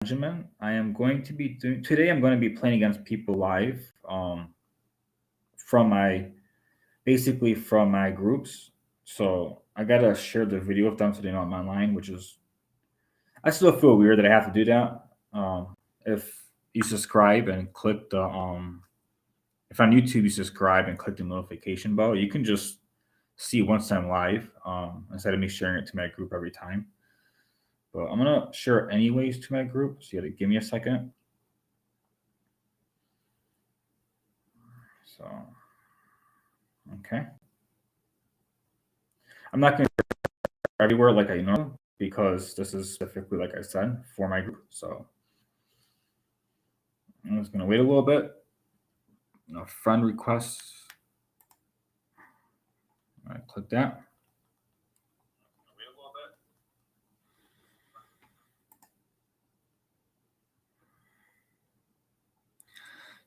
Benjamin. I am going to be doing today. I'm going to be playing against people live. From my basically from my groups. So I gotta share the video with them so they know I'm online, which is I still feel weird that I have to do that. If you subscribe and click the if on YouTube you subscribe and click the notification bell, you can just see once I'm live instead of me sharing it to my group every time. But I'm gonna share it anyways to my group. So you gotta give me a second. So okay, I'm not gonna share everywhere like I know because this is specifically like I said for my group. So I'm just gonna wait a little bit. Friend requests. All right, click that.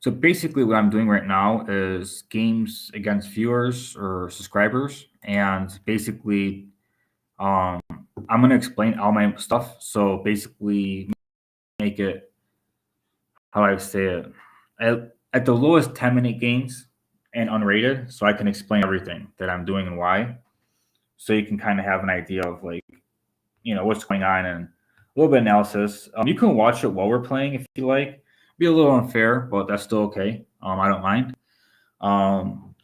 So basically, what I'm doing right now is games against viewers or subscribers, and basically, um, I'm gonna explain all my stuff. So basically, make it how I say it at the lowest 10-minute games and unrated, so I can explain everything that I'm doing and why. So you can kind of have an idea of like what's going on and a little bit of analysis. You can watch it while we're playing if you like. Be a little unfair, but that's still okay. I don't mind.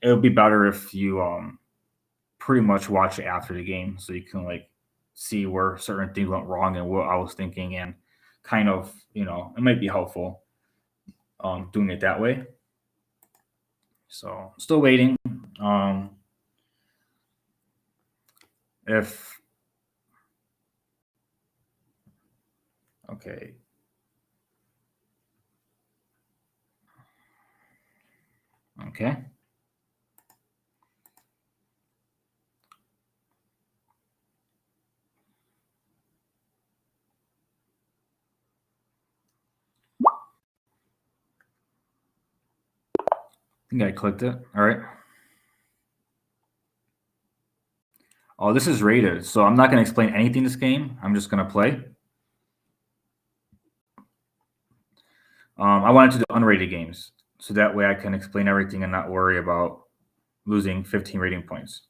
It would be better if you pretty much watch it after the game so you can like see where certain things went wrong and what I was thinking and kind of it might be helpful doing it that way. So still waiting. Um, if okay, okay. I think I clicked it. All right. Oh, this is rated, so I'm not going to explain anything this game. I'm just going to play. I wanted to do unrated games, so that way I can explain everything and not worry about losing 15 rating points.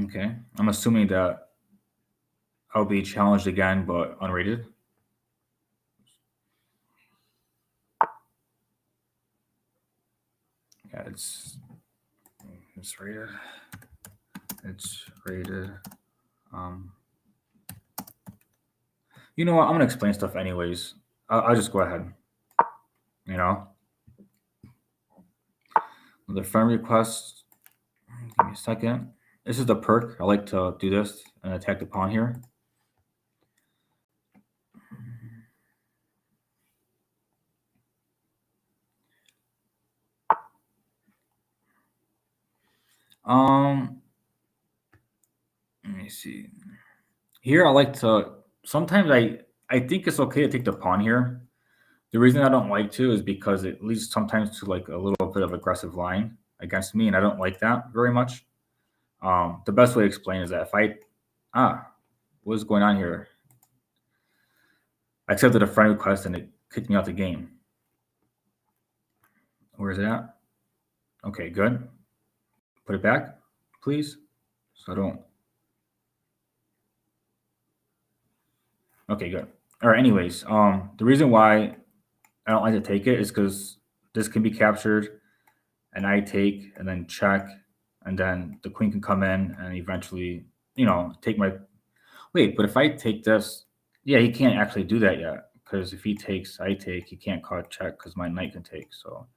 Okay, I'm assuming that I'll be challenged again, but unrated. Yeah, it's rated. It's rated. You know what? I'm gonna explain stuff anyways. I'll just go ahead. You know, the friend request. Give me a second. This is the perk. I like to do this and attack the pawn here. Let me see. Here, I like to. Sometimes I think it's okay to take the pawn here. The reason I don't like to is because it leads sometimes to like a little bit of aggressive line against me, and I don't like that very much. The best way to explain is that if I what's going on here? I accepted a friend request and it kicked me out the game. Where is it at? Okay, good. Put it back, please. So I don't. Okay, good. All right. Anyways, the reason why I don't like to take it is because this can be captured, and I take and then check, and then the queen can come in and eventually, take my. Wait, but if I take this, yeah, he can't actually do that yet because if he takes, I take. He can't call check because my knight can take. So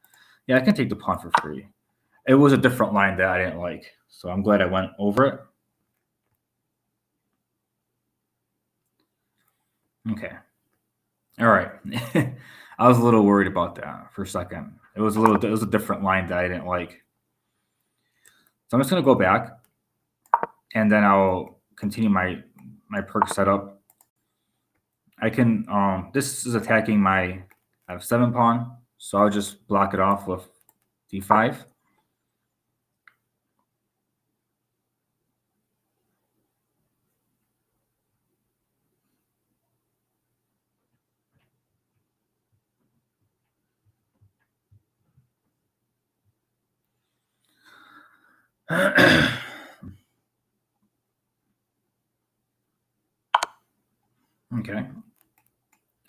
yeah, I can take the pawn for free. It was a different line that I didn't like, so I'm glad I went over it. Okay. All right. I was a little worried about that for a second. It was a different line that I didn't like. So I'm just gonna go back and then I'll continue my perk setup. I can this is attacking my f7 pawn, so I'll just block it off with d5. Okay.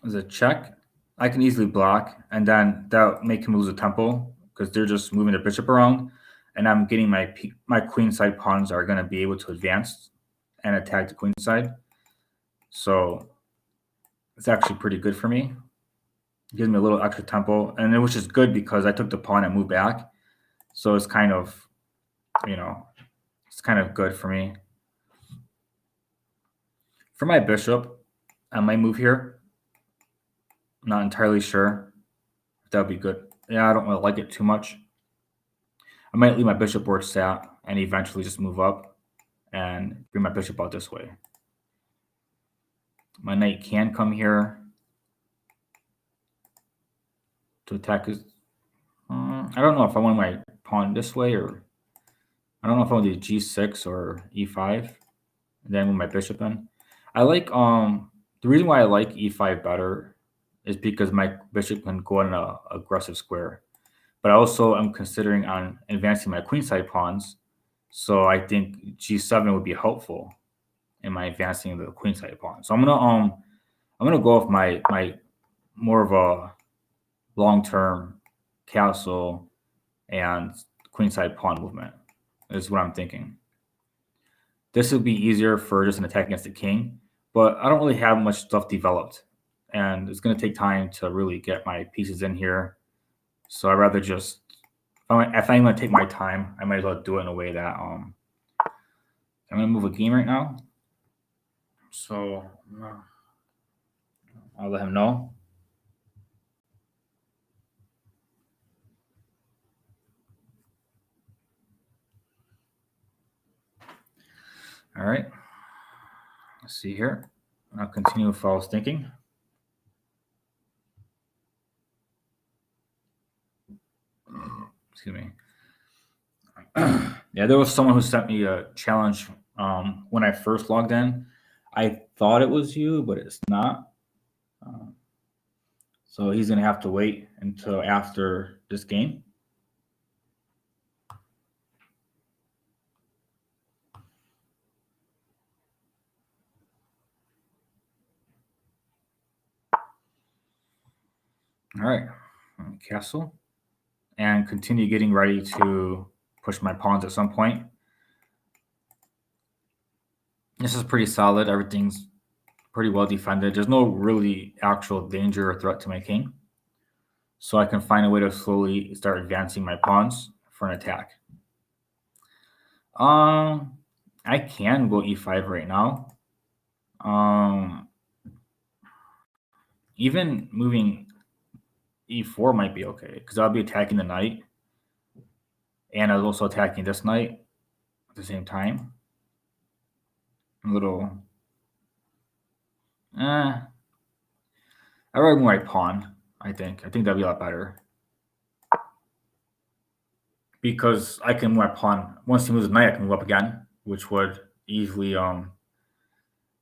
As a check, I can easily block, and then that'll make him lose a tempo because they're just moving the bishop around, and I'm getting my queen side pawns are going to be able to advance and attack the queen side. So it's actually pretty good for me. It gives me a little extra tempo, and which is good because I took the pawn and moved back, so it's kind of, it's kind of good for me. For my bishop, I might move here. I'm not entirely sure if that would be good. Yeah, I don't really like it too much. I might leave my bishop where it's at and eventually just move up and bring my bishop out this way. My knight can come here to attack his... I don't know if I want my pawn this way, or I don't know if I want to do g6 or e5 and then move my bishop in. I like the reason why I like e5 better is because my bishop can go in an aggressive square. But also I'm considering on advancing my queenside pawns, so I think g7 would be helpful in my advancing the queenside pawn. So I'm gonna go with my more of a long-term castle and queenside pawn movement is what I'm thinking. This would be easier for just an attack against the king, but I don't really have much stuff developed, and it's going to take time to really get my pieces in here. So I'd rather just, if I'm going to take my time, I might as well do it in a way that I'm going to move a game right now. So I'll let him know. All right. Let's see here. I'll continue with what I was thinking. Excuse me. Yeah, there was someone who sent me a challenge when I first logged in. I thought it was you, but it's not. So he's going to have to wait until after this game. All right, castle, and continue getting ready to push my pawns at some point. This is pretty solid. Everything's pretty well defended. There's no really actual danger or threat to my king. So I can find a way to slowly start advancing my pawns for an attack. I can go e5 right now. Even moving e4 might be okay because I'll be attacking the knight, and I was also attacking this knight at the same time. A little. I'd rather move my pawn. I think that'd be a lot better because I can move my pawn. Once he moves the knight, I can move up again, which would easily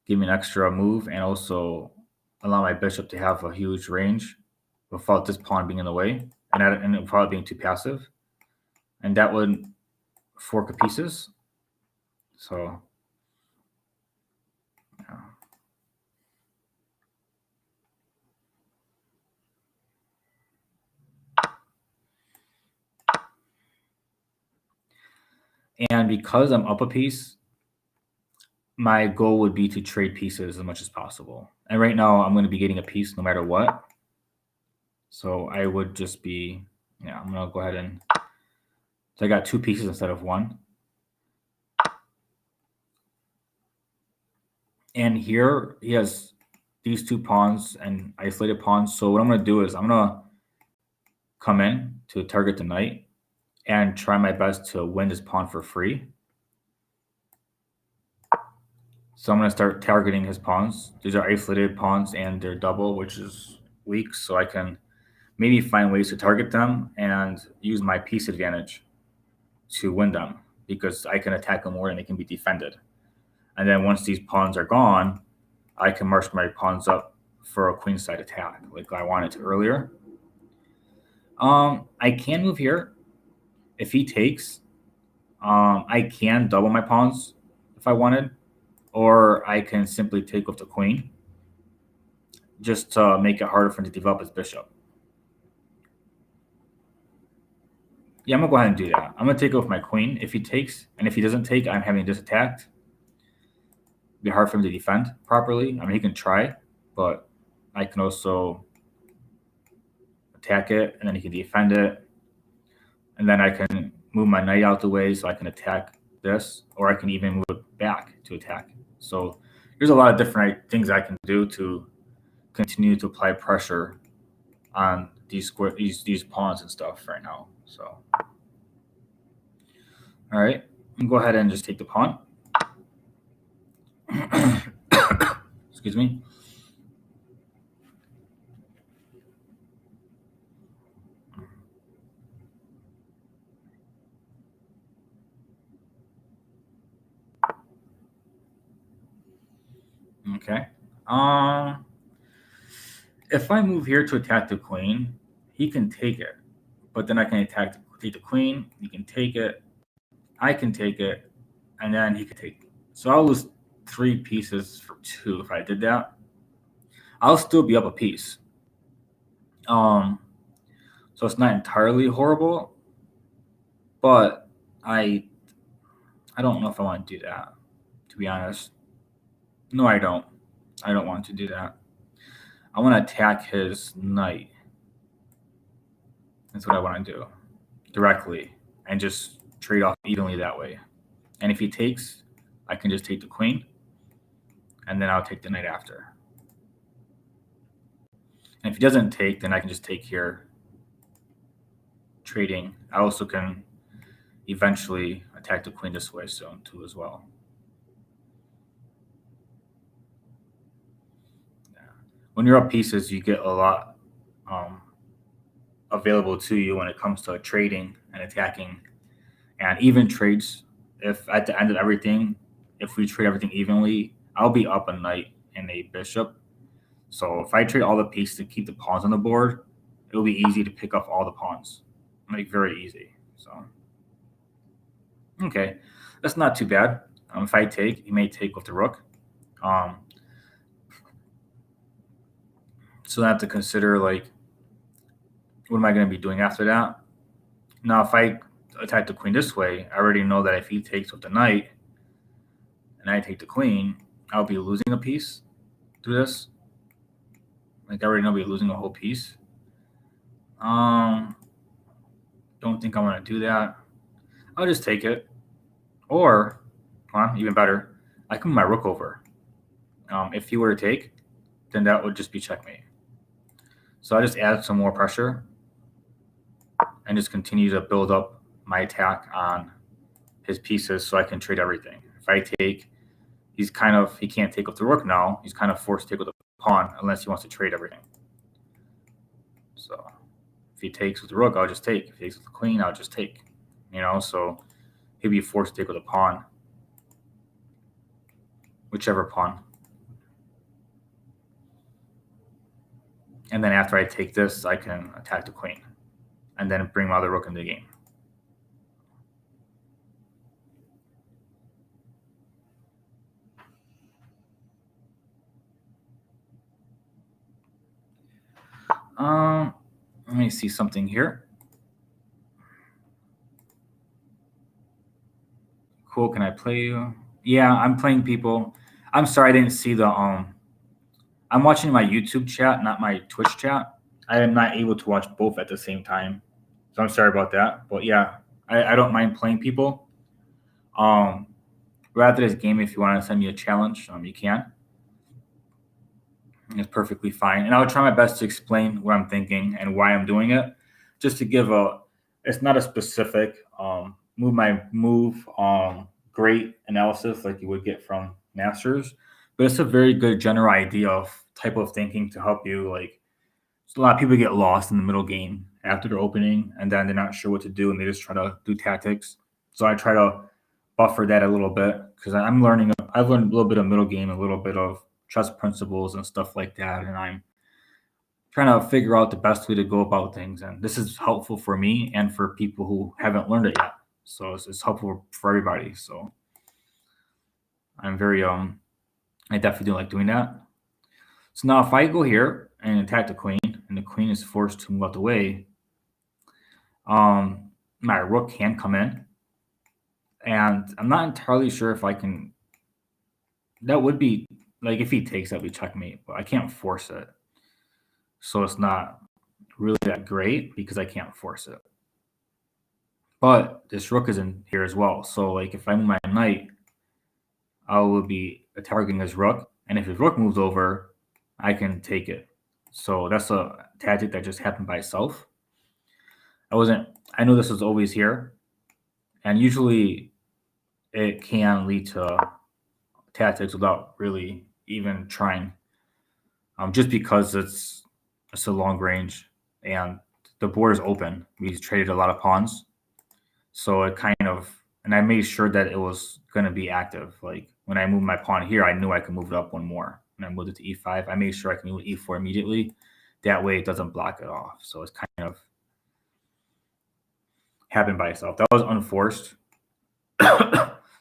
give me an extra move and also allow my bishop to have a huge range without this pawn being in the way and without being too passive. And that would fork the pieces. So, yeah. And because I'm up a piece, my goal would be to trade pieces as much as possible. And right now, I'm going to be getting a piece no matter what. So I would just be, I'm going to go ahead and, so I got 2 pieces instead of 1. And here he has these 2 pawns and isolated pawns. So what I'm going to do is I'm going to come in to target the knight and try my best to win this pawn for free. So I'm going to start targeting his pawns. These are isolated pawns and they're double, which is weak. So I can maybe find ways to target them and use my piece advantage to win them because I can attack them more and they can be defended. And then once these pawns are gone, I can march my pawns up for a queenside attack like I wanted to earlier. I can move here. If he takes, I can double my pawns if I wanted, or I can simply take with the queen just to make it harder for him to develop his bishop. Yeah, I'm going to go ahead and do that. I'm going to take it with my queen if he takes, and if he doesn't take, I'm having this attacked. It'd be hard for him to defend properly. I mean, he can try, but I can also attack it, and then he can defend it. And then I can move my knight out the way so I can attack this, or I can even move it back to attack. So there's a lot of different things I can do to continue to apply pressure on these pawns and stuff right now. So, all right, I'm gonna go ahead and just take the pawn. Excuse me. Okay. If I move here to attack the queen, he can take it, but then I can take the queen. He can take it. I can take it, and then he can take it. So I'll lose 3 pieces for 2 if I did that. I'll still be up a piece. So it's not entirely horrible, but I don't know if I want to do that, to be honest. No, I don't. I don't want to do that. I want to attack his knight. That's what I want to do directly and just trade off evenly that way. And if he takes, I can just take the queen, and then I'll take the knight after. And if he doesn't take, then I can just take here, trading. I also can eventually attack the queen this way soon too as well. Yeah. When you're up pieces, you get a lot available to you when it comes to trading and attacking, and even trades. If at the end of everything, if we trade everything evenly, I'll be up a knight and a bishop. So if I trade all the pieces to keep the pawns on the board, it will be easy to pick up all the pawns. Like very easy. So okay, that's not too bad. If I take, he may take with the rook. So I have to consider like, what am I going to be doing after that? Now, if I attack the queen this way, I already know that if he takes with the knight and I take the queen, I'll be losing a piece through this. Like I already know I'll be losing a whole piece. Don't think I want to do that. I'll just take it. Or, even better, I can move my rook over. If he were to take, then that would just be checkmate. So I just add some more pressure and just continue to build up my attack on his pieces so I can trade everything. If I take, he can't take with the rook now. He's kind of forced to take with the pawn unless he wants to trade everything. So if he takes with the rook, I'll just take. If he takes with the queen, I'll just take. So he'd be forced to take with a pawn. Whichever pawn. And then after I take this, I can attack the queen and then bring my other rook into the game. Let me see something here. Cool, can I play you? Yeah, I'm playing people. I'm sorry I didn't see the I'm watching my YouTube chat, not my Twitch chat. I am not able to watch both at the same time. So I'm sorry about that. But yeah, I don't mind playing people. Rather this game, if you want to send me a challenge, you can. It's perfectly fine. And I'll try my best to explain what I'm thinking and why I'm doing it. Just to give it's not a specific move great analysis like you would get from masters, but it's a very good general idea of type of thinking to help you. Like, so a lot of people get lost in the middle game after their opening, and then they're not sure what to do, and they just try to do tactics. So I try to buffer that a little bit because I'm learning. I've learned a little bit of middle game, a little bit of chess principles and stuff like that, and I'm trying to figure out the best way to go about things. And this is helpful for me and for people who haven't learned it yet. So it's helpful for everybody. So I'm very I definitely do like doing that. So now if I go here and attack the queen, and the queen is forced to move out the way, my rook can come in, and I'm not entirely sure if I can. That would be like if he takes, that'd be checkmate, but I can't force it, so it's not really that great because I can't force it. But this rook is in here as well, so like if I move my knight, I will be targeting his rook, and if his rook moves over, I can take it. So that's a tactic that just happened by itself. I know this was always here, and usually it can lead to tactics without really even trying, just because it's a long range and the board is open. We traded a lot of pawns, so it kind of, and I made sure that it was going to be active. Like when I moved my pawn here, I knew I could move it up one more. When I moved it to e5, I made sure I can move e4 immediately. That way, it doesn't block it off. So it's kind of happened by itself. That was unforced.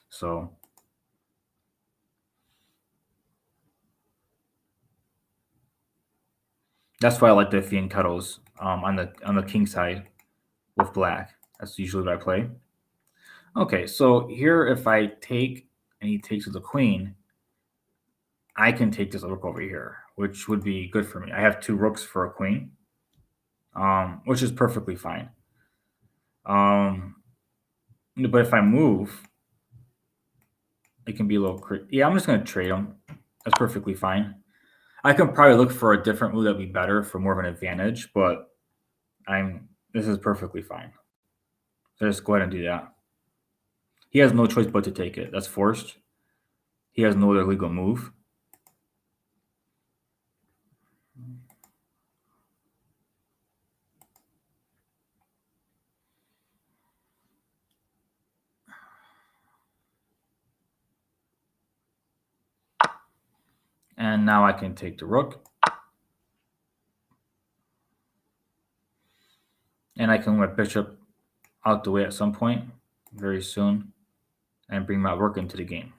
So that's why I like the fianchettos on the king side with black. That's usually what I play. Okay, so here if I take and he takes with the queen, I can take this rook over here, which would be good for me. I have two rooks for a queen, which is perfectly fine. But if I move, it can be a little yeah, I'm just going to trade them. That's perfectly fine. I can probably look for a different move that would be better for more of an advantage, but this is perfectly fine. So just go ahead and do that. He has no choice but to take it. That's forced. He has no other legal move. And now I can take the rook. And I can let bishop out the way at some point, very soon, and bring my rook into the game.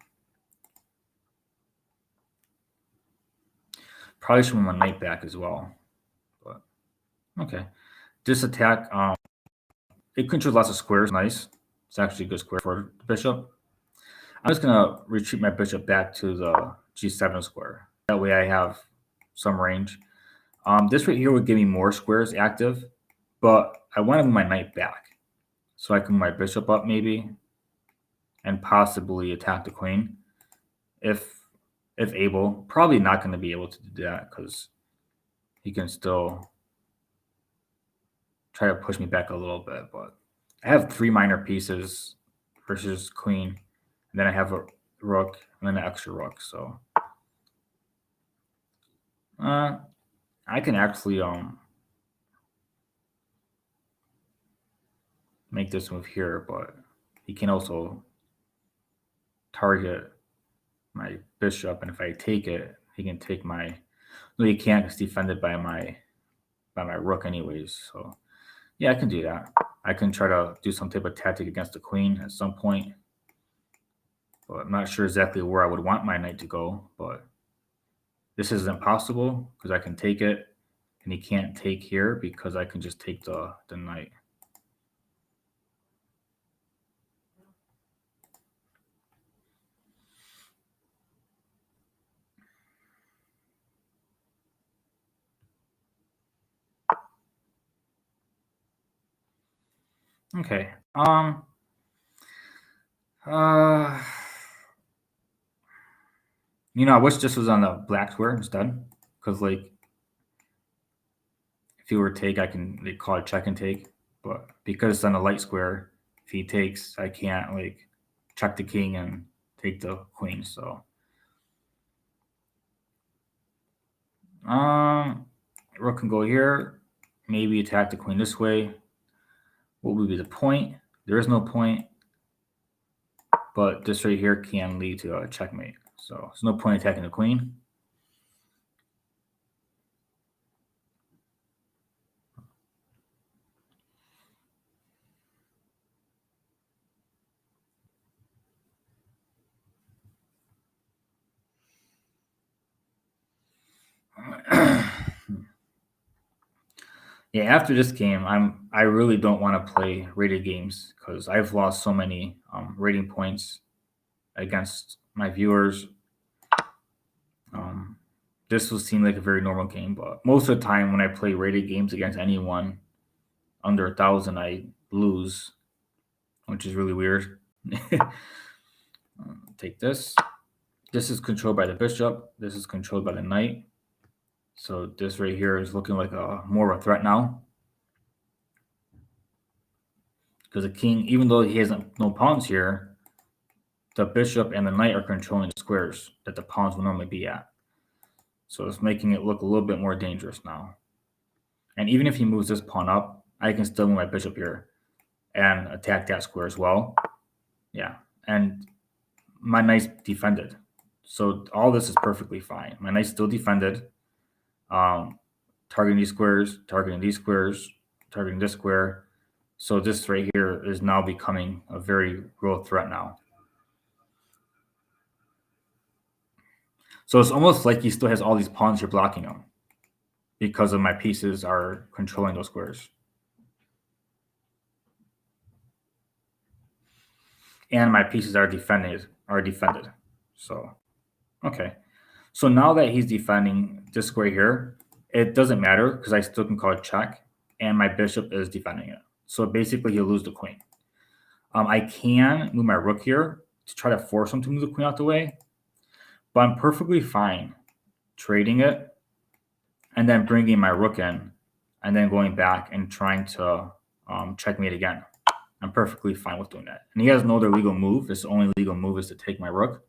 Probably should move my knight back as well. But okay. This attack, it controls lots of squares. Nice. It's actually a good square for the bishop. I'm just going to retreat my bishop back to the g7 square. That way I have some range. This right here would give me more squares active, but I want to move my knight back. So I can move my bishop up maybe and possibly attack the queen if able. Probably not going to be able to do that because he can still try to push me back a little bit. But I have three minor pieces versus queen, and then I have a rook and then an extra rook. So I can actually make this move here, but he can also target my bishop, and if I take it, he can take my. No, he can't. It's defended by my rook, anyways. So yeah, I can do that. I can try to do some type of tactic against the queen at some point, but I'm not sure exactly where I would want my knight to go. But this isn't possible because I can take it, and he can't take here because I can just take the knight. Okay. I wish this was on the black square instead, because like if he were to take, they call it check and take, but because it's on the light square, if he takes, I can't like check the king and take the queen. So Rook can go here. Maybe attack the queen this way. What would be the point? There is no point. But this right here can lead to a checkmate. So there's no point attacking the queen. Yeah, after this game, I really don't want to play rated games because I've lost so many rating points against my viewers. This will seem like a very normal game, but most of the time when I play rated games against anyone under 1,000, I lose, which is really weird. Take this. This is controlled by the bishop. This is controlled by the knight. So this right here is looking like a more of a threat now. Because the king, even though he has no pawns here, the bishop and the knight are controlling the squares that the pawns will normally be at. So it's making it look a little bit more dangerous now. And even if he moves this pawn up, I can still move my bishop here and attack that square as well. Yeah, and my knight's defended. So all this is perfectly fine. My knight's still defended. Targeting these squares, targeting these squares, targeting this square. So this right here is now becoming a very real threat now. So it's almost like he still has all these pawns here blocking him because of my pieces are controlling those squares. And my pieces are defended. So, okay. So now that he's defending this square here, it doesn't matter because I still can call it check, and my bishop is defending it. So basically, he'll lose the queen. I can move my rook here to try to force him to move the queen out the way, but I'm perfectly fine trading it and then bringing my rook in and then going back and trying to checkmate again. I'm perfectly fine with doing that. And he has no other legal move. His only legal move is to take my rook.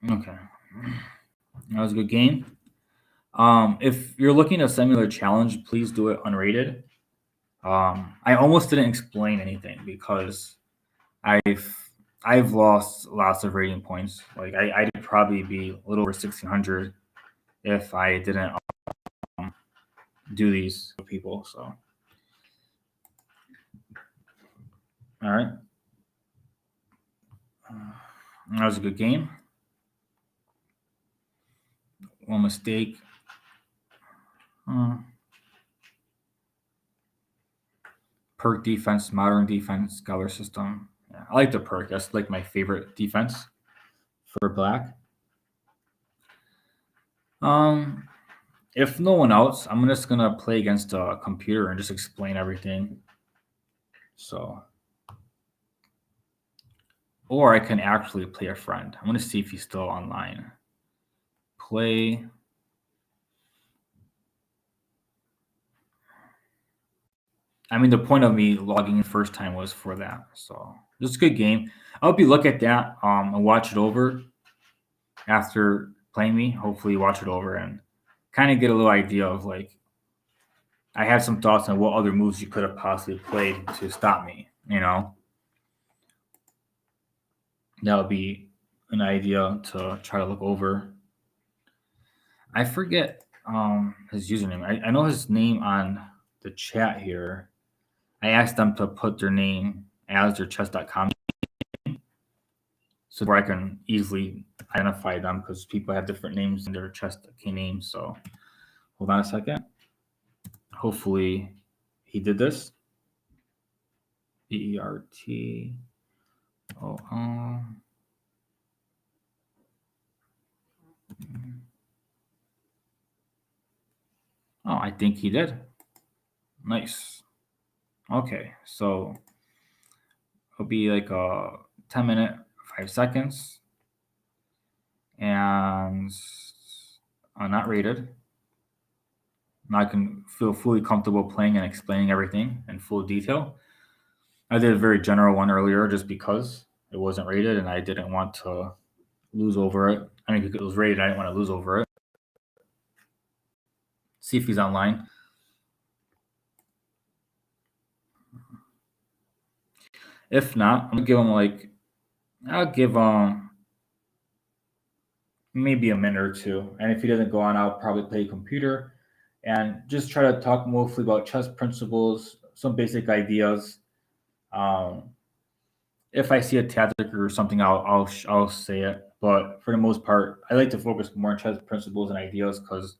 Okay. That was a good game. If you're looking at a similar challenge, please do it unrated. I almost didn't explain anything because I've lost lots of rating points. Like I'd probably be a little over 1,600 if I didn't do these with people. So, all right, that was a good game. One mistake. Perk defense, modern defense, scholar system. Yeah, I like the perk. That's like my favorite defense for black. If no one else, I'm just gonna play against a computer and just explain everything. So, or I can actually play a friend. I'm gonna see if he's still online. Play. I mean, the point of me logging in first time was for that. So this is a good game. I hope you look at that and watch it over after playing me. Hopefully, watch it over and kind of get a little idea of like. I have some thoughts on what other moves you could have possibly played to stop me. You know, that would be an idea to try to look over. I forget his username. I know his name on the chat here. I asked them to put their name as their chess.com so where I can easily identify them because people have different names in their chess key names. So hold on a second. Hopefully he did this. BERT. Oh, I think he did. Nice. Okay, so it'll be like a 10-minute, 5 seconds, and not rated. Now I can feel fully comfortable playing and explaining everything in full detail. I did a very general one earlier just because it wasn't rated and I didn't want to lose over it. I mean, it was rated. I didn't want to lose over it. See if he's online. If not, I'm gonna give him like I'll give him maybe a minute or two. And if he doesn't go on, I'll probably play computer and just try to talk mostly about chess principles, some basic ideas. Um, if I see a tactic or something, I'll say it. But for the most part, I like to focus more on chess principles and ideas because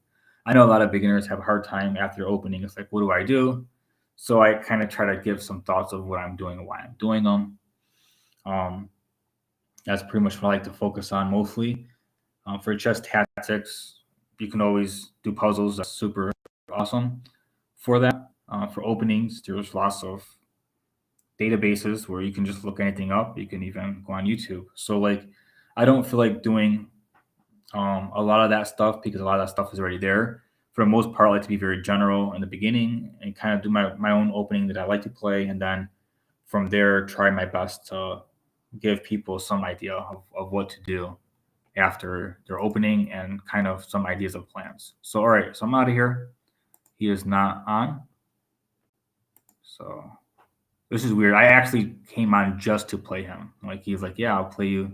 I know a lot of beginners have a hard time after opening. It's like, what do I do? So I kind of try to give some thoughts of what I'm doing and why I'm doing them. Um, that's pretty much what I like to focus on mostly. For chess tactics, you can always do puzzles. That's super awesome for that. For openings, there's lots of databases where you can just look anything up. You can even go on YouTube. So like, I don't feel like doing a lot of that stuff because a lot of that stuff is already there. For the most part, I like to be very general in the beginning and kind of do my own opening that I like to play, and then from there, try my best to give people some idea of what to do after their opening and kind of some ideas of plans. So, all right, so I'm out of here. He is not on. So, this is weird. I actually came on just to play him. Like, he's like, yeah, I'll play you.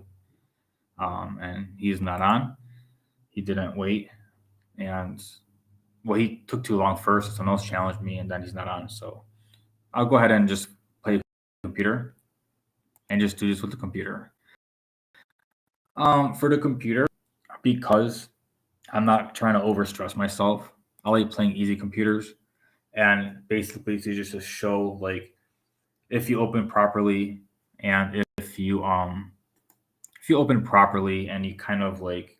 And he's not on. He didn't wait. And, well, he took too long first. Someone else challenged me, and then he's not on. So, I'll go ahead and just play computer and just do this with the computer. For the computer, because I'm not trying to overstress myself, I like playing easy computers. And basically to just to show like if you open properly and if you open properly and you kind of like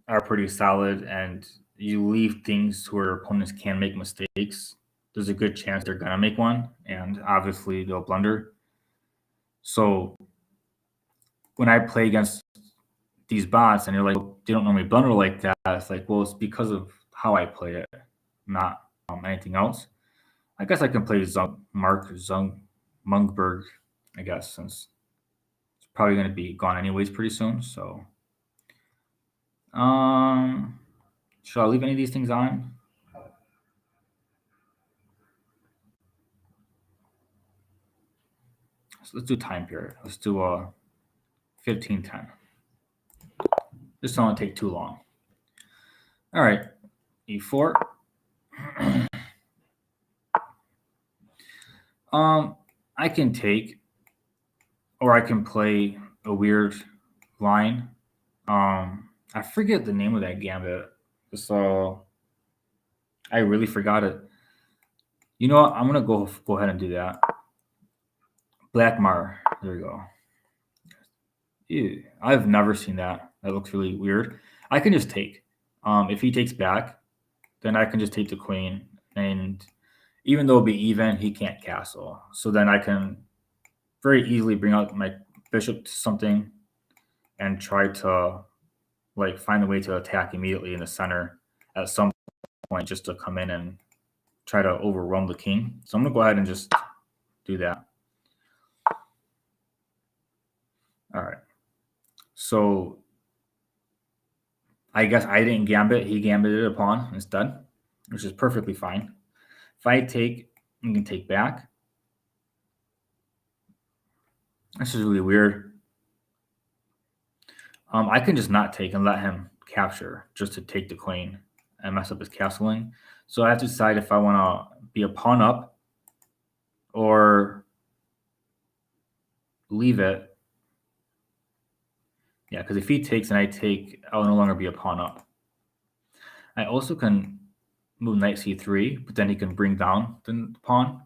are pretty solid and you leave things where opponents can make mistakes, there's a good chance they're gonna make one, and obviously they'll blunder. So when I play against these bots and they're like they don't normally blunder like that, it's like, well, it's because of how I play it, not anything else. I guess I can play Mark Mungberg, I guess, since it's probably going to be gone anyways pretty soon. So, um, should I leave any of these things on? So let's do time period. Let's do a 1510. This don't take too long. All right, e4. I can take, or I can play a weird line. I forget the name of that gambit. So I really forgot it. You know what? I'm gonna go ahead and do that. Blackmar. There we go. Ew, I've never seen that. That looks really weird. I can just take. If he takes back, then I can just take the queen, and even though it'll be even, he can't castle. So then I can very easily bring out my bishop to something and try to like find a way to attack immediately in the center at some point, just to come in and try to overrun the king. So I'm gonna go ahead and just do that. All right. So I guess I didn't gambit. He gambited a pawn instead, which is perfectly fine. If I take, you can take back. This is really weird. I can just not take and let him capture just to take the queen and mess up his castling. So I have to decide if I want to be a pawn up or leave it. Yeah, because if he takes and I take, I'll no longer be a pawn up. I also can move knight c3, but then he can bring down the pawn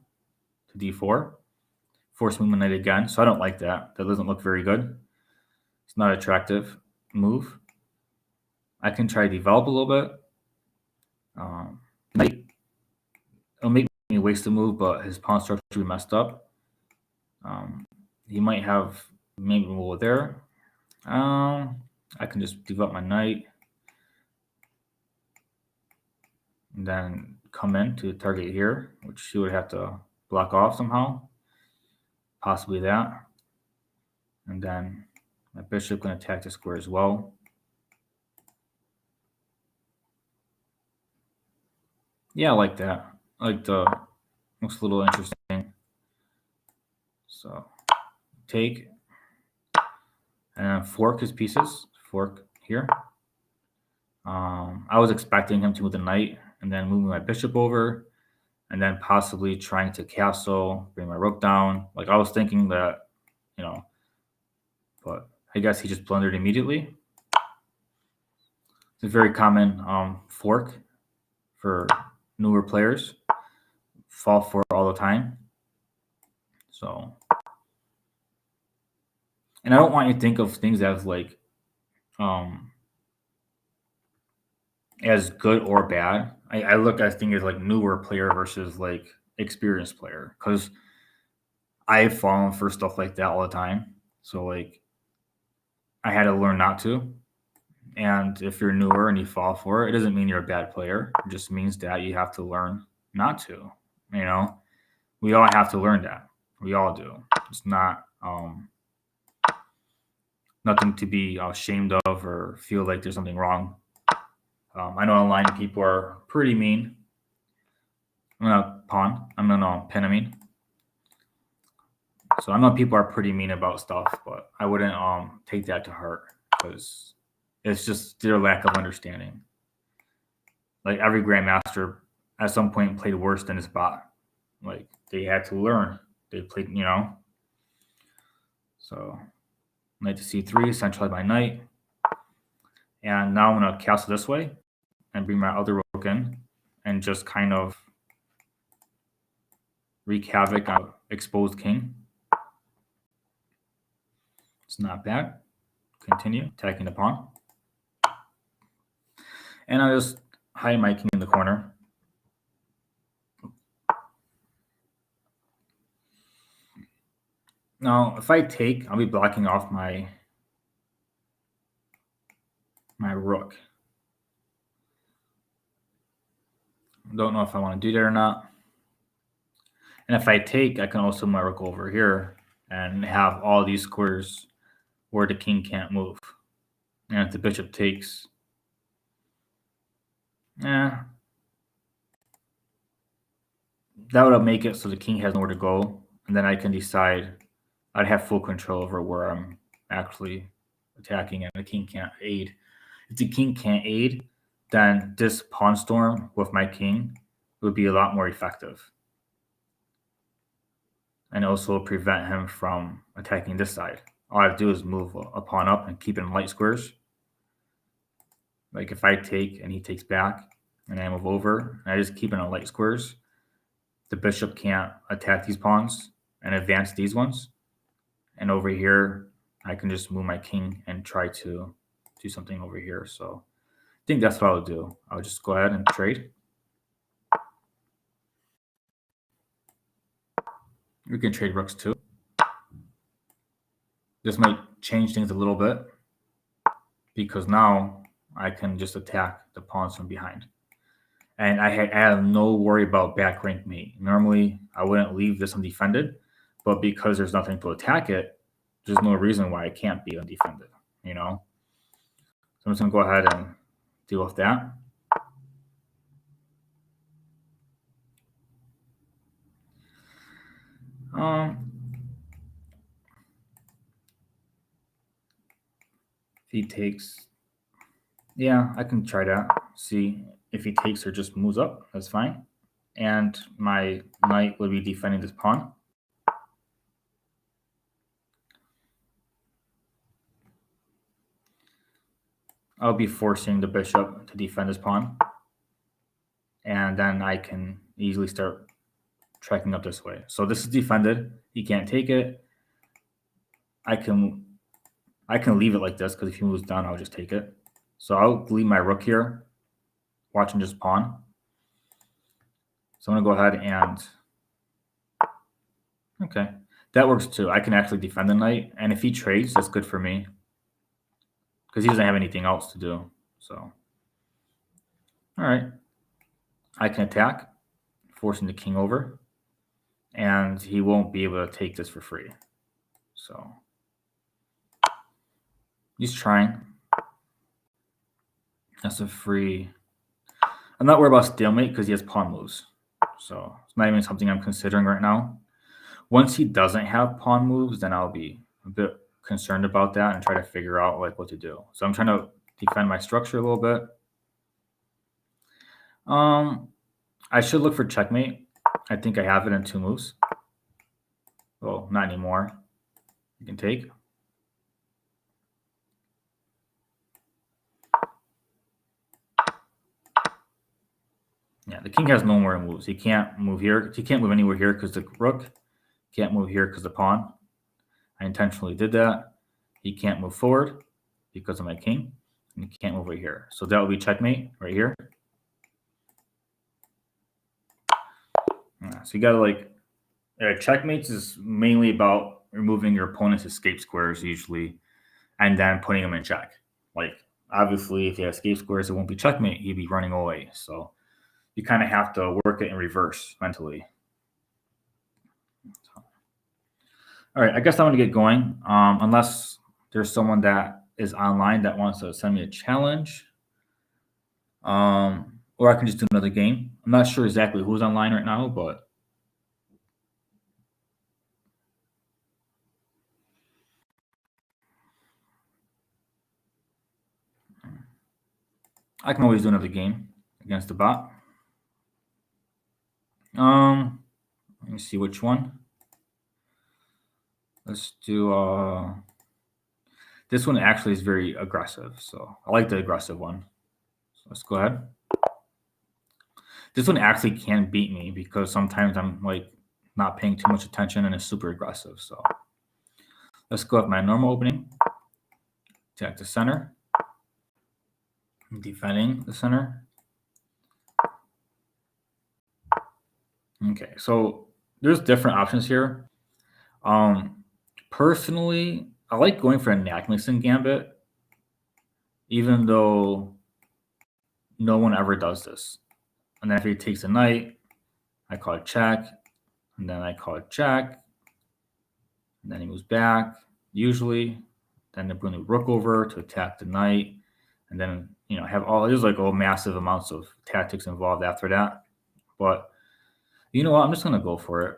to d4, force movement knight again. So I don't like that. That doesn't look very good. It's not an attractive move. I can try to develop a little bit. It'll make me waste a move, but his pawn structure will be messed up. He might have maybe a move there. I can just develop my knight and then come in to the target here, which he would have to block off somehow. Possibly that. And then My bishop can attack the square as well. Yeah, I like that. I like the looks a little interesting. So take and fork his pieces. Fork here. I was expecting him to move the knight and then moving my bishop over, and then possibly trying to castle, bring my rook down. Like I was thinking that, you know, but I guess he just blundered immediately. It's a very common fork for newer players. Fall for it all the time. So, and I don't want you to think of things as like um as good or bad. I look at things as like newer player versus like experienced player because I've fallen for stuff like that all the time. So like I had to learn not to. And if you're newer and you fall for it, it doesn't mean you're a bad player. It just means that you have to learn not to. You know, we all have to learn that. We all do. It's not nothing to be ashamed of or feel like there's something wrong. I know online people are pretty mean. I'm gonna pawn. I'm gonna pin. I mean, so I know people are pretty mean about stuff, but I wouldn't take that to heart because it's just their lack of understanding. Like every grandmaster at some point played worse than his bot. Like they had to learn. They played, you know. So knight to c3, centralize my knight, and now I'm gonna castle this way and bring my other rook in, and just kind of wreak havoc on exposed king. It's not bad. Continue attacking the pawn. And I just hide my king in the corner. Now, if I take, I'll be blocking off my rook. Don't know if I want to do that or not. And if I take, I can also move my rook over here and have all these squares where the king can't move. And if the bishop takes, that would make it so the king has nowhere to go. And then I can decide, I'd have full control over where I'm actually attacking and the king can't aid. If the king can't aid, then this pawn storm with my king would be a lot more effective. And also prevent him from attacking this side. All I have to do is move a pawn up and keep it in light squares. Like if I take and he takes back and I move over and I just keep it in light squares, the bishop can't attack these pawns and advance these ones. And over here, I can just move my king and try to do something over here. So I think that's what I'll do. I'll just go ahead and trade. We can trade rooks too. This might change things a little bit because now I can just attack the pawns from behind. And I have no worry about back rank mate. Normally, I wouldn't leave this undefended, but because there's nothing to attack it, there's no reason why it can't be undefended, you know? So I'm just going to go ahead and deal with that. If he takes, yeah, I can try that. See if he takes or just moves up. That's fine. And my knight will be defending this pawn. I'll be forcing the bishop to defend his pawn. And then I can easily start tracking up this way. So this is defended. He can't take it. I can leave it like this because if he moves down, I'll just take it. So I'll leave my rook here, watching just pawn. So I'm going to go ahead and... Okay, that works too. I can actually defend the knight. And if he trades, that's good for me because he doesn't have anything else to do. So, all right. I can attack, forcing the king over. And he won't be able to take this for free. So He's trying. That's a free. I'm not worried about stalemate because he has pawn moves. So it's not even something I'm considering right now. Once he doesn't have pawn moves, then I'll be a bit concerned about that and try to figure out like what to do. So I'm trying to defend my structure a little bit. I should look for checkmate. I think I have it in 2 moves. Well, not anymore. You can take. Yeah, the king has no more moves. He can't move here. He can't move anywhere here because the rook. Can't move here because the pawn. I intentionally did that. He can't move forward because of my king. And he can't move right here. So that will be checkmate right here. Yeah, so you got to like, checkmates is mainly about removing your opponent's escape squares usually, and then putting them in check. Like, obviously, if he has escape squares, it won't be checkmate. He'd be running away. So you kind of have to work it in reverse mentally. So, all right, I guess I'm going to get going. Unless there's someone that is online that wants to send me a challenge. Or I can just do another game. I'm not sure exactly who's online right now, but I can always do another game against the bot. Let me see which one. Let's do this one actually is very aggressive, so I like the aggressive one. So let's go ahead. This one actually can beat me because sometimes I'm like not paying too much attention and it's super aggressive. So let's go with my normal opening. Attack the center. I'm defending the center. Okay, so there's different options here. Personally, I like going for a Nackmason gambit, even though no one ever does this. And then if he takes a knight, I call it check, and then I call it check, and then he moves back, usually. Then they bring the rook over to attack the knight, and then have there's like all massive amounts of tactics involved after that. But you know what? I'm just gonna go for it.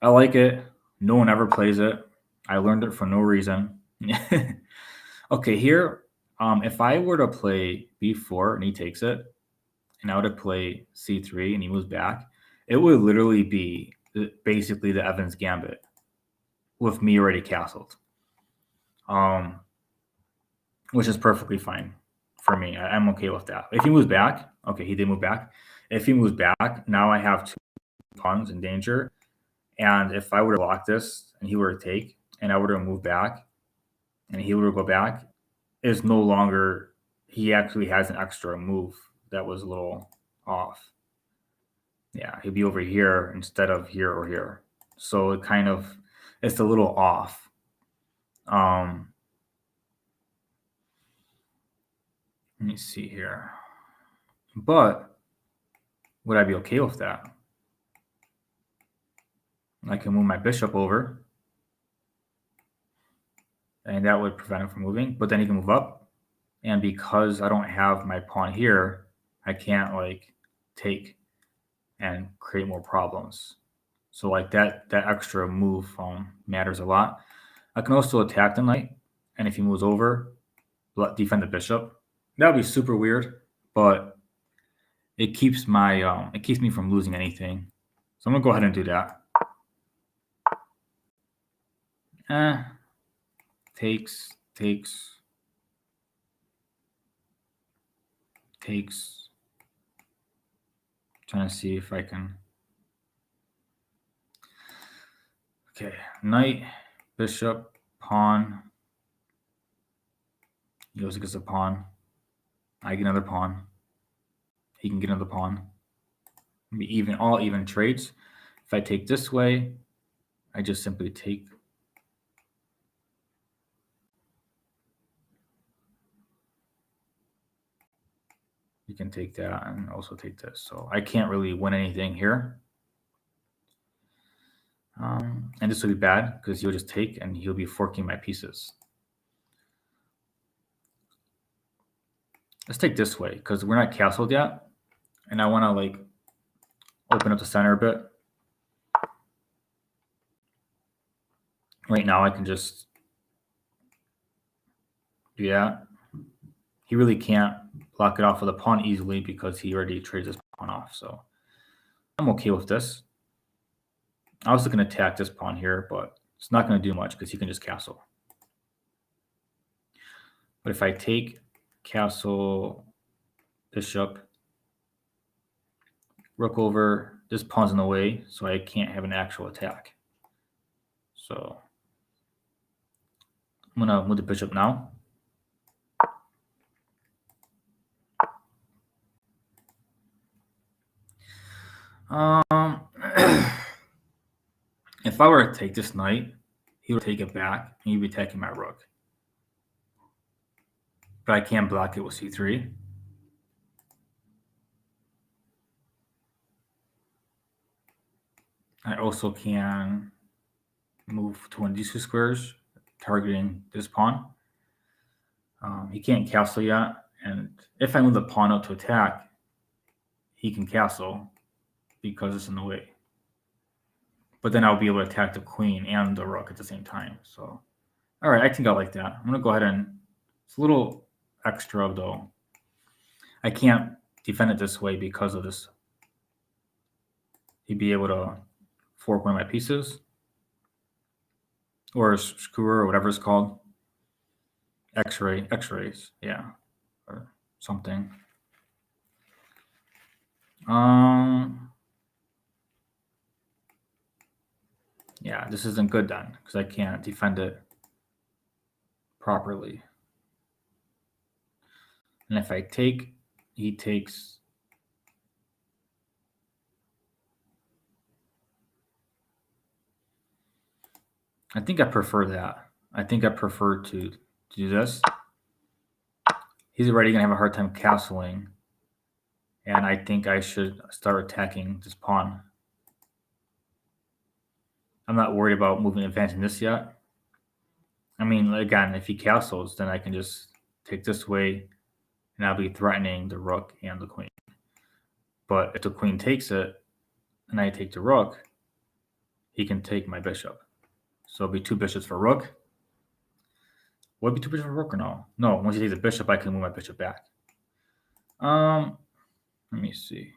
I like it. No one ever plays it. I learned it for no reason. Okay, here, if I were to play b4 and he takes it, and I were to play c3 and he moves back, it would literally be basically the Evans Gambit with me already castled, which is perfectly fine for me. I'm okay with that. If he moves back, okay, he did move back. If he moves back, now I have 2 pawns in danger. And if I were to block this and he were to take, and I were to move back and he were to go back, is no longer, he actually has an extra move that was a little off. Yeah, he'd be over here instead of here or here. So it's a little off. Let me see here. But would I be okay with that? I can move my bishop over, and that would prevent him from moving. But then he can move up, and because I don't have my pawn here, I can't like take and create more problems. So like that extra move matters a lot. I can also attack the knight, and if he moves over, defend the bishop. That would be super weird, but it keeps me from losing anything. So I'm gonna go ahead and do that. Takes. Trying to see if I can. Okay, knight, bishop, pawn. He goes against a pawn. I get another pawn. He can get another pawn. Be even, all even trades. If I take this way, I just simply take. You can take that and also take this. So I can't really win anything here. And this will be bad because he'll just take and he'll be forking my pieces. Let's take this way because we're not castled yet, and I want to like open up the center a bit. Right now, I can just do that. He really can't block it off with a pawn easily because he already trades his pawn off. So I'm okay with this. I was looking to attack this pawn here, but it's not going to do much because he can just castle. But if I take castle, bishop, rook over, this pawn's in the way, so I can't have an actual attack. So I'm going to move the bishop now. If I were to take this knight, he would take it back, and he'd be attacking my rook. But I can't block it with c3. I also can move to one of these two squares, targeting this pawn. He can't castle yet, and if I move the pawn out to attack, he can castle because it's in the way. But then I'll be able to attack the queen and the rook at the same time. So, all right, I think I like that. I'm going to go ahead and, it's a little extra though. I can't defend it this way because of this. He'd be able to fork one of my pieces, or a skewer, or whatever it's called. X-rays, yeah, or something. Yeah, this isn't good then because I can't defend it properly. And if I take, he takes. I think I prefer that. I think I prefer to do this. He's already going to have a hard time castling. And I think I should start attacking this pawn. I'm not worried about advancing this yet. I mean, again, if he castles, then I can just take this way, and I'll be threatening the rook and the queen. But if the queen takes it, and I take the rook, he can take my bishop. So it'll be two bishops for rook. Would it be two bishops for rook or no? No, once he takes the bishop, I can move my bishop back. Let me see.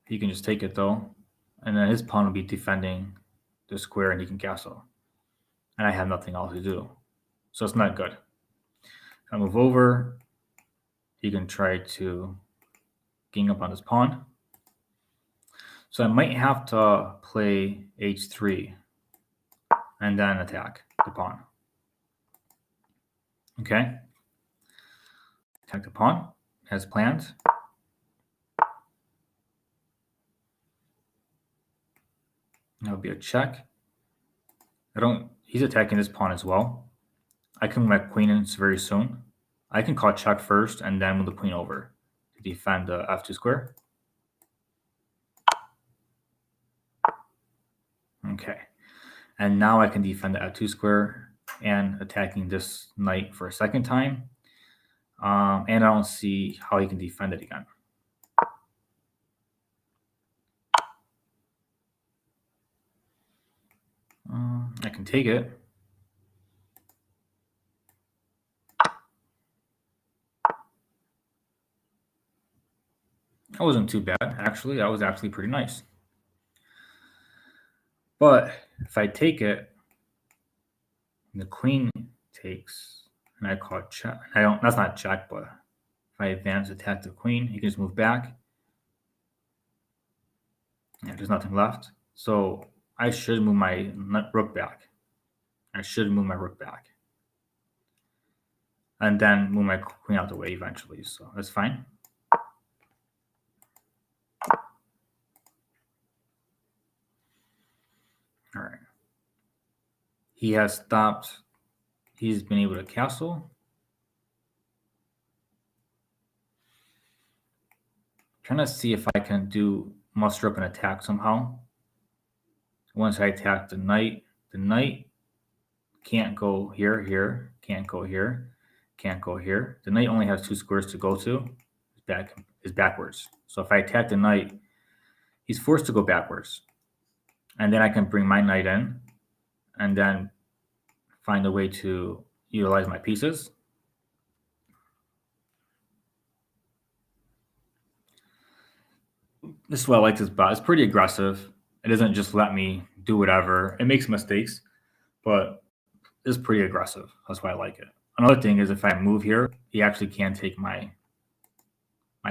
He can just take it though, and then his pawn will be defending the square, and he can castle. And I have nothing else to do, so it's not good. If I move over, he can try to gang up on his pawn. So I might have to play h3 and then attack the pawn. Okay. Attack the pawn as planned. That would be a check. He's attacking this pawn as well. I can move my queen in very soon. I can call check first and then move the queen over to defend the f2 square. Okay. And now I can defend the f2 square and attacking this knight for a second time. And I don't see how he can defend it again. I can take it. That wasn't too bad, actually. That was actually pretty nice. But if I take it, the queen takes, and I call it check. That's not check, but if I advance, attack the queen, he can just move back. And there's nothing left. So I should move my rook back. And then move my queen out the way eventually. So that's fine. All right. He has stopped. He's been able to castle. Trying to see if I can muster up an attack somehow. Once I attack the knight can't go here, here, can't go here, can't go here. The knight only has 2 squares to go to. Is backwards. So if I attack the knight, he's forced to go backwards. And then I can bring my knight in and then find a way to utilize my pieces. This is why I like this bot. It's pretty aggressive. It doesn't just let me do whatever. It makes mistakes, but it's pretty aggressive. That's why I like it. Another thing is if I move here, he actually can take my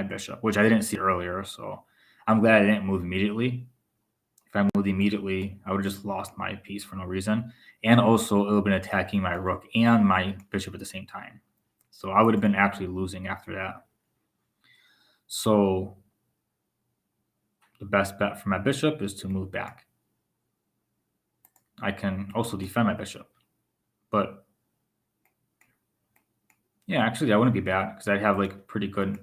bishop, which I didn't see earlier. So I'm glad I didn't move immediately. If I moved immediately, I would have just lost my piece for no reason. And also, it would have been attacking my rook and my bishop at the same time. So I would have been actually losing after that. So the best bet for my bishop is to move back. I can also defend my bishop. But yeah, actually, that wouldn't be bad because I'd have like pretty good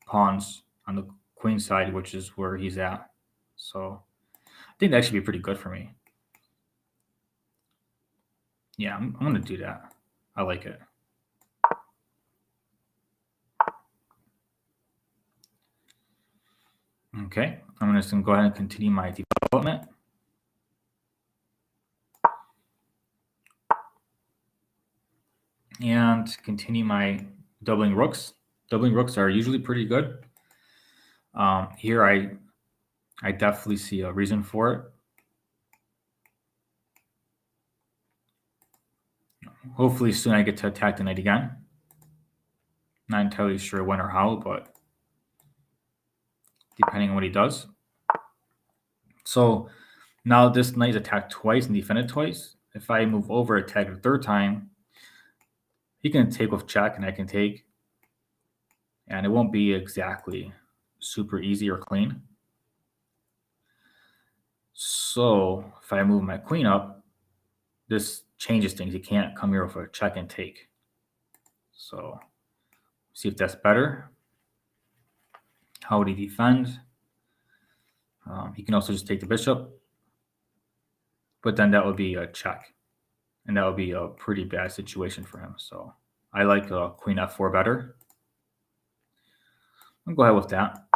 pawns on the queen side, which is where he's at. So I think that should be pretty good for me. Yeah, I'm going to do that. I like it. Okay, I'm just going to go ahead and continue my development. And continue my doubling rooks. Doubling rooks are usually pretty good. Here, I definitely see a reason for it. Hopefully soon I get to attack the knight again. Not entirely sure when or how, but depending on what he does. So now this knight is attacked twice and defended twice. If I move over, attack the third time, he can take with check and I can take. And it won't be exactly super easy or clean. So if I move my queen up, this changes things. He can't come here with a check and take. So see if that's better. How would he defend? He can also just take the bishop. But then that would be a check. And that would be a pretty bad situation for him. So I like queen f4 better. I'll go ahead with that.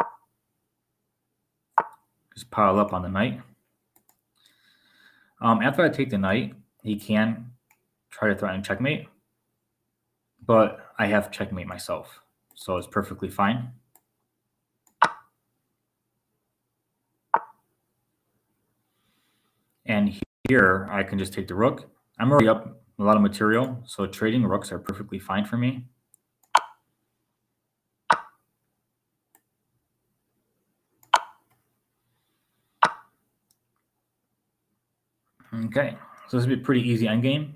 Just pile up on the knight. After I take the knight, he can try to threaten checkmate. But I have checkmate myself. So it's perfectly fine. And here, I can just take the rook. I'm already up a lot of material, so trading rooks are perfectly fine for me. Okay, so this would be a pretty easy endgame.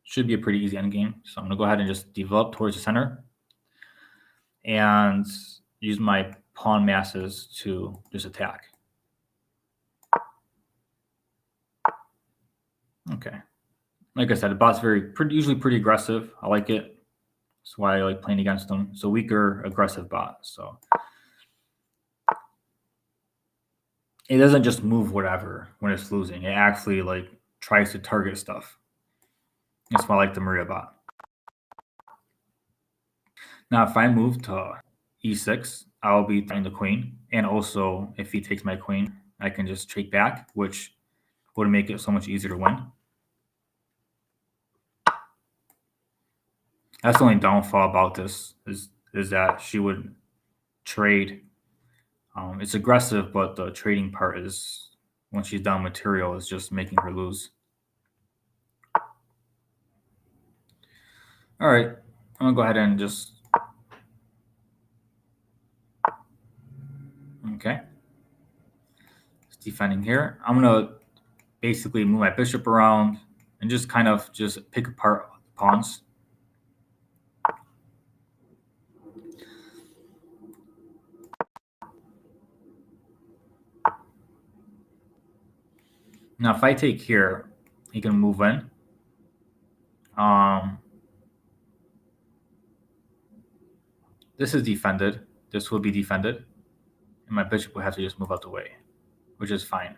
Should be a pretty easy endgame. So I'm going to go ahead and just develop towards the center and use my pawn masses to just attack. Okay. Like I said, the bot's usually pretty aggressive. I like it. That's why I like playing against them. It's a weaker, aggressive bot. So it doesn't just move whatever when it's losing. It actually like tries to target stuff. That's why I like the Maria bot. Now, if I move to e6, I'll be threatening the queen. And also, if he takes my queen, I can just take back, which would make it so much easier to win. That's the only downfall about this is that she would trade. It's aggressive, but the trading part is when she's down material is just making her lose. All right, I'm gonna go ahead and just okay. Just defending here. I'm gonna basically move my bishop around and just kind of just pick apart pawns. Now, if I take here, he can move in. This is defended. This will be defended. And my bishop will have to just move out the way, which is fine.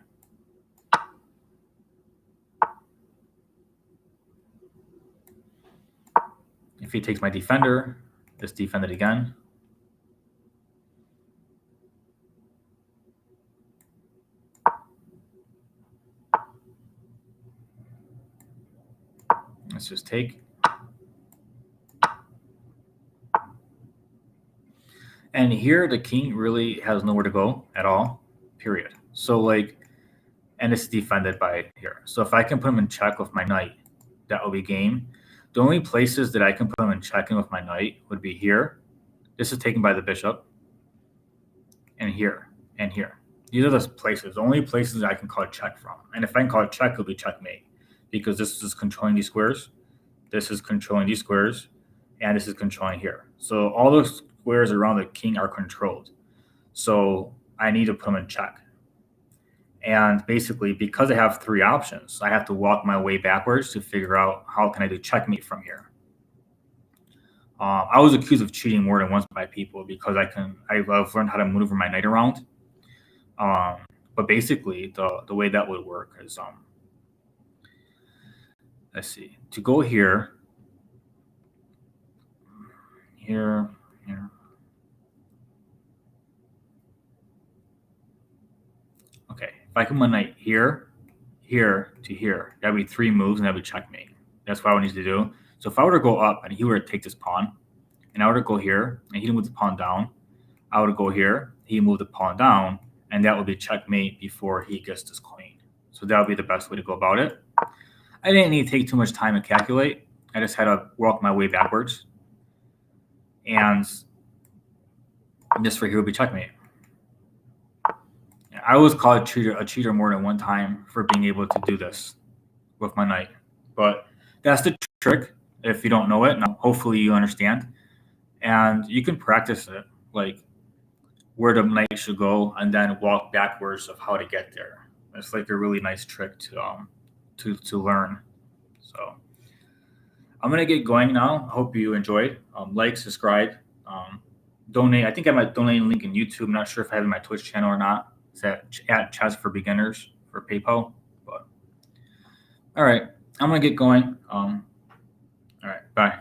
he takes my defender, this defended again. Let's just take. And here the king really has nowhere to go at all, period. So like, and it's defended by here. So if I can put him in check with my knight, that will be game. The only places that I can put him in check in with my knight would be here. This is taken by the bishop. And here, and here. These are the places, the only places I can call check from. And if I can call it check, it'll be checkmate. Because this is controlling these squares. This is controlling these squares. And this is controlling here. So all those squares around the king are controlled. So I need to put them in check. And basically, because I have three options, I have to walk my way backwards to figure out how can I do checkmate from here. I was accused of cheating more than once by people because I've learned how to maneuver my knight around. But basically, the way that would work is, let's see, to go here, here. Okay, if I come my knight here, here to here, that'd be three moves and that'd be checkmate. That's what I would need to do. So if I were to go up and he were to take this pawn, and I were to go here and he moved the pawn down, I would go here, he moved the pawn down, and that would be checkmate before he gets this queen. So that would be the best way to go about it. I didn't need to take too much time to calculate. I just had to walk my way backwards. And this right here would be checkmate. I was called a cheater more than one time for being able to do this with my knight. But that's the trick. If you don't know it, now hopefully you understand. And you can practice it, like where the knight should go, and then walk backwards of how to get there. It's like a really nice trick to learn. So I'm gonna get going now. Hope you enjoyed. Like, subscribe, donate. I think I have my donating link in YouTube. I'm not sure if I have it in my Twitch channel or not. It's at Chess for Beginners for PayPal. But all right, I'm gonna get going. All right, bye.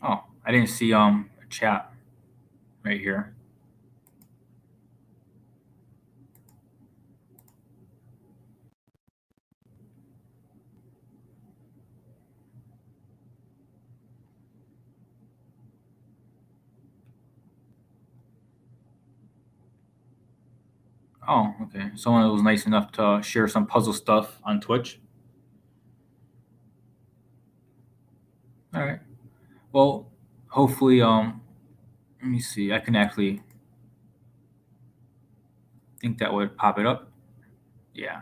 Oh, I didn't see a chat right here. Oh, okay. Someone was nice enough to share some puzzle stuff on Twitch. All right. Well, hopefully, let me see. I can actually think that would pop it up. Yeah.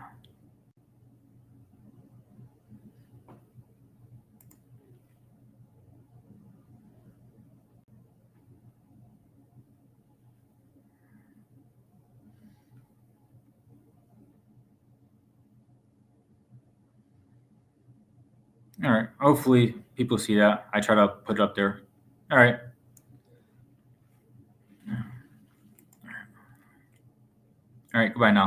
All right. Hopefully people see that. I try to put it up there. All right. All right. Goodbye now.